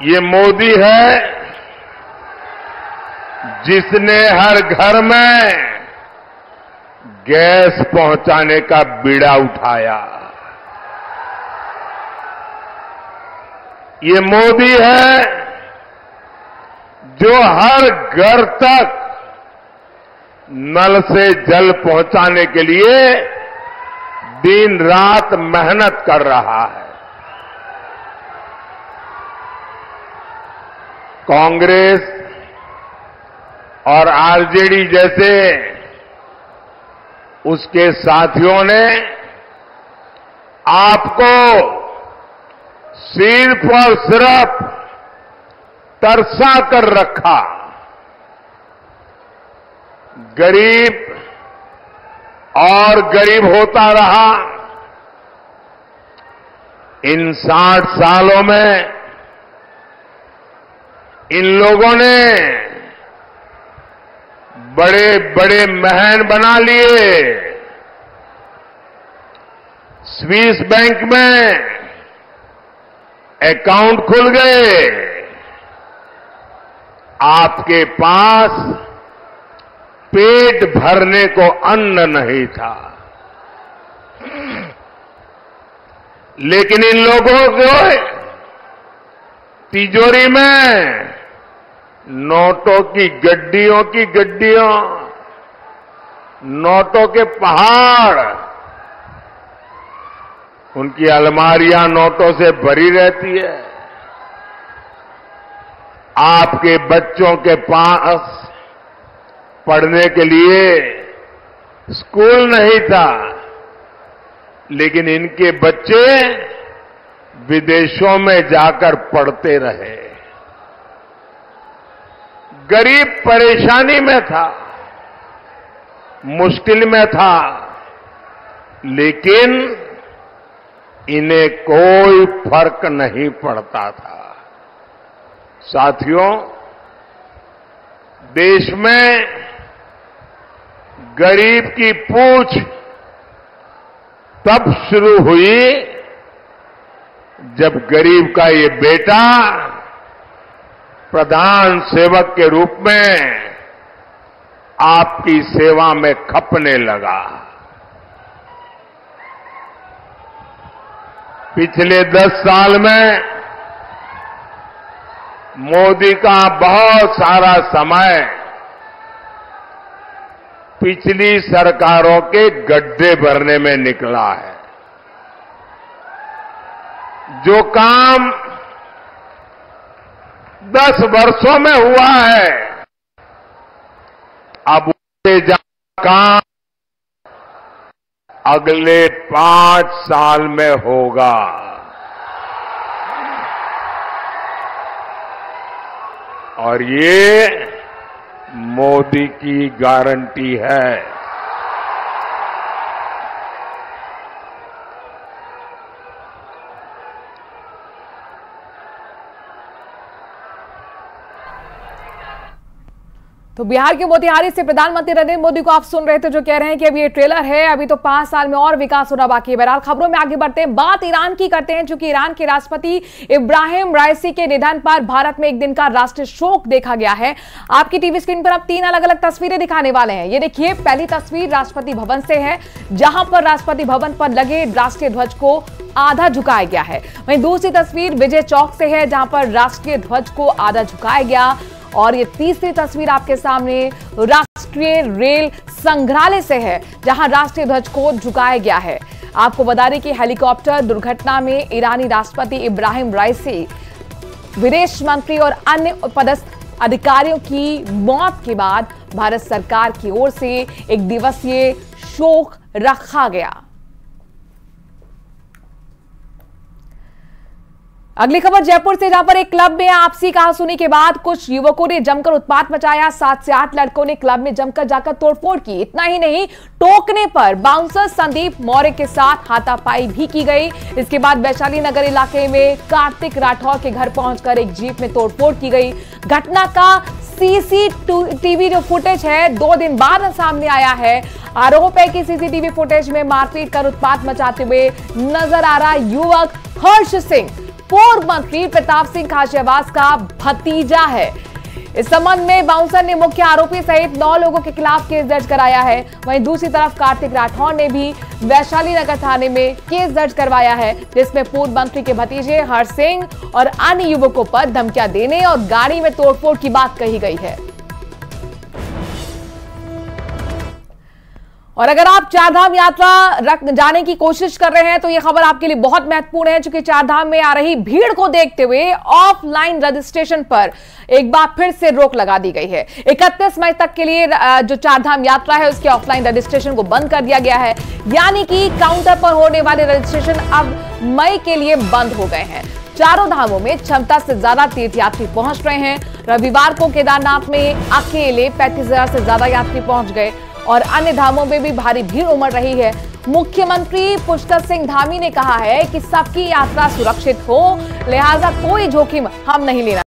ये मोदी है जिसने हर घर में गैस पहुंचाने का बीड़ा उठाया। ये मोदी है जो हर घर तक नल से जल पहुंचाने के लिए दिन रात मेहनत कर रहा है। कांग्रेस और आरजेडी जैसे उसके साथियों ने आपको सिर्फ और सिर्फ तरसा कर रखा। गरीब और गरीब होता रहा। इन 60 सालों में इन लोगों ने बड़े बड़े महल बना लिए। स्विस बैंक में अकाउंट खुल गए। आपके पास पेट भरने को अन्न नहीं था, लेकिन इन लोगों को तिजोरी में नोटों की गड्डियों, नोटों के पहाड़, उनकी अलमारियां नोटों से भरी रहती है। आपके बच्चों के पास पढ़ने के लिए स्कूल नहीं था, लेकिन इनके बच्चे विदेशों में जाकर पढ़ते रहे। गरीब परेशानी में था, मुश्किल में था, लेकिन इन्हें कोई फर्क नहीं पड़ता था। साथियों, देश में गरीब की पूछ तब शुरू हुई जब गरीब का ये बेटा प्रधान सेवक के रूप में आपकी सेवा में खपने लगा। पिछले 10 साल में मोदी का बहुत सारा समय पिछली सरकारों के गड्ढे भरने में निकला है। जो काम 10 वर्षों में हुआ है, अब उससे ज्यादा काम अगले 5 साल में होगा। और ये मोदी की गारंटी है। तो बिहार के मोतिहारी से प्रधानमंत्री नरेंद्र मोदी को आप सुन रहे थे, जो कह रहे हैं कि अभी ये ट्रेलर है, अभी तो 5 साल में और विकास होना बाकी है। बहरहाल खबरों में आगे बढ़ते हैं, बात ईरान की करते हैं, क्योंकि ईरान के राष्ट्रपति इब्राहिम राइसी के निधन पर भारत में एक दिन का राष्ट्रीय शोक देखा गया है। आपकी टीवी स्क्रीन पर अब 3 अलग अलग तस्वीरें दिखाने वाले हैं। ये देखिए, पहली तस्वीर राष्ट्रपति भवन से है, जहां पर राष्ट्रपति भवन पर लगे राष्ट्रीय ध्वज को आधा झुकाया गया है। वहीं दूसरी तस्वीर विजय चौक से है, जहां पर राष्ट्रीय ध्वज को आधा झुकाया गया। और ये तीसरी तस्वीर आपके सामने राष्ट्रीय रेल संग्रहालय से है, जहां राष्ट्रीय ध्वज को झुकाया गया है। आपको बता दें कि हेलीकॉप्टर दुर्घटना में ईरानी राष्ट्रपति इब्राहिम राइसी, विदेश मंत्री और अन्य पदस्थ अधिकारियों की मौत के बाद भारत सरकार की ओर से एक दिवसीय शोक रखा गया। अगली खबर जयपुर से, जहां पर एक क्लब में आपसी कहासुनी के बाद कुछ युवकों ने जमकर उत्पात मचाया। 7 से 8 लड़कों ने क्लब में जमकर जाकर तोड़फोड़ की। इतना ही नहीं, टोकने पर बाउंसर संदीप मौर्य के साथ हाथापाई भी की गई। इसके बाद वैशाली नगर इलाके में कार्तिक राठौर के घर पहुंचकर एक जीप में तोड़फोड़ की गई। घटना का सीसीटीवी जो फुटेज है 2 दिन बाद सामने आया है। आरोप है कि सीसीटीवी फुटेज में मारपीट कर उत्पात मचाते हुए नजर आ रहा युवक हर्ष सिंह पूर्व मंत्री प्रताप सिंह खाचरियावास का भतीजा है। इस संबंध में बाउंसर ने मुख्य आरोपी सहित 9 लोगों के खिलाफ केस दर्ज कराया है। वहीं दूसरी तरफ कार्तिक राठौर ने भी वैशाली नगर थाने में केस दर्ज करवाया है, जिसमें पूर्व मंत्री के भतीजे हर्ष सिंह और अन्य युवकों पर धमकियां देने और गाड़ी में तोड़फोड़ की बात कही गई है। और अगर आप चारधाम यात्रा जाने की कोशिश कर रहे हैं तो यह खबर आपके लिए बहुत महत्वपूर्ण है, क्योंकि चारधाम में आ रही भीड़ को देखते हुए ऑफलाइन रजिस्ट्रेशन पर एक बार फिर से रोक लगा दी गई है। 31 मई तक के लिए जो चारधाम यात्रा है उसके ऑफलाइन रजिस्ट्रेशन को बंद कर दिया गया है, यानी कि काउंटर पर होने वाले रजिस्ट्रेशन अब मई के लिए बंद हो गए हैं। चारों धामों में क्षमता से ज्यादा तीर्थयात्री पहुंच रहे हैं। रविवार को केदारनाथ में अकेले 35,000 से ज्यादा यात्री पहुंच गए और अन्य धामों में भी भारी भीड़ उमड़ रही है। मुख्यमंत्री पुष्कर सिंह धामी ने कहा है कि सबकी यात्रा सुरक्षित हो, लिहाजा कोई जोखिम हम नहीं लेना।